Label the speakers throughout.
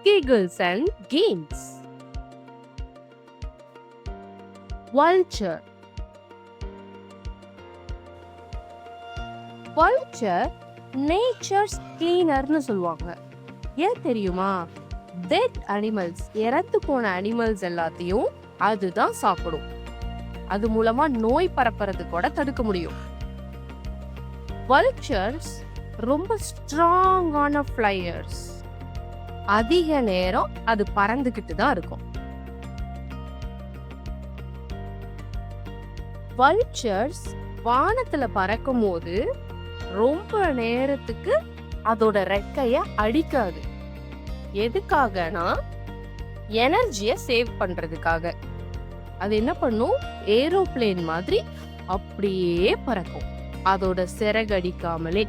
Speaker 1: giggles and games. Vulture. Vulture nature's cleanerன்னு சொல்லுவாங்க. ஏன் தெரியுமா? டெட் அனிமல்ஸ், இறந்து போன அனிமல்ஸ் எல்லாத்தையும் அதுதான் சாப்பிடும். அது மூலமா நோய் பரப்புறது கூட தடுக்க முடியும். வல்ச்சர்ஸ் ரொம்ப ஸ்ட்ராங்கான ஃப்ளையர்ஸ். அதிக நேரம் அது பறந்துகிட்டு தான் இருக்கும். வல்ச்சர்ஸ் வானத்துல பறக்கும் போது ரொம்ப நேரத்துக்கு அதோட ரெக்கைய அடிக்காது. எதுக்காகனா எனர்ஜிய சேவ் பண்றதுக்காக. அது என்ன பண்ணும்? ஏரோப்ளேன் மாதிரி அப்படியே பறக்கும், அதோட சிறகடிக்காமலே.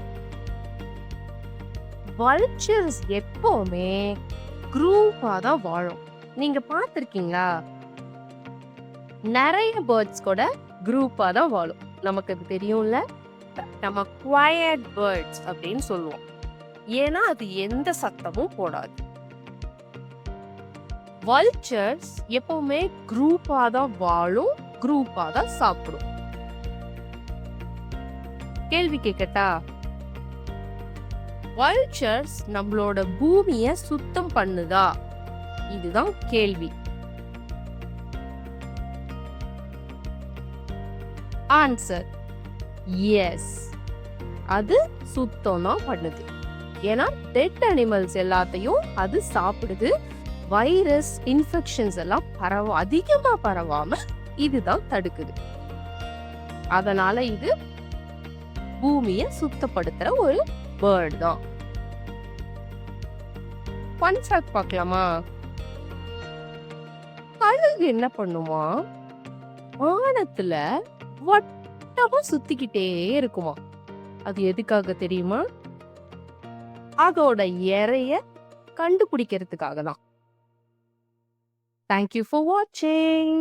Speaker 1: வல்ச்சர்ஸ் எப்பவுமே குரூப்பா தான் வாழும். நீங்க பார்த்திருக்கீங்களா? நிறைய பேர்ட்ஸ் கூட குரூப்பா தான் வாழும். நமக்கு அது தெரியும்ல, நம்ம குவையட் பேர்ட்ஸ் அப்படின்னு சொல்லுவோம். ஏன்னா அது எந்த சத்தமும் போடாது. வல்ச்சர்ஸ் எப்பவுமே குரூப்பா தான் வாழும், குரூப்பா தான் சாப்பிடும். கேள்வி கேட்கட்டா? வல்ச்சர்ஸ் நம்மளோட பூமிய சுத்தம் பண்ணுதா? இதுதான் கேள்வி. Answer yes. அது சுத்தம் தான் பண்ணுது. ஏன்னா டெட் அனிமல்ஸ் எல்லாத்தையும் அது சாப்பிடுது. வைரஸ் இன்ஃபெக்ஷன்ஸ் எல்லாம் அதிகமா பரவாம இதுதான் தடுக்குது. அதனால இது பூமிய சுத்தப்படுத்துற ஒரு பேர்ட் தான். ஃபன் ஃபேக்ட் பார்க்கலாமா? கழுகு என்ன பண்ணுமா? வானத்துல வட்டமா சுத்திக்கிட்டே இருக்குமா. அது எதுக்காக தெரியுமா? அதோட இரைய கண்டுபிடிக்கிறதுக்காக தான். Thank you for watching.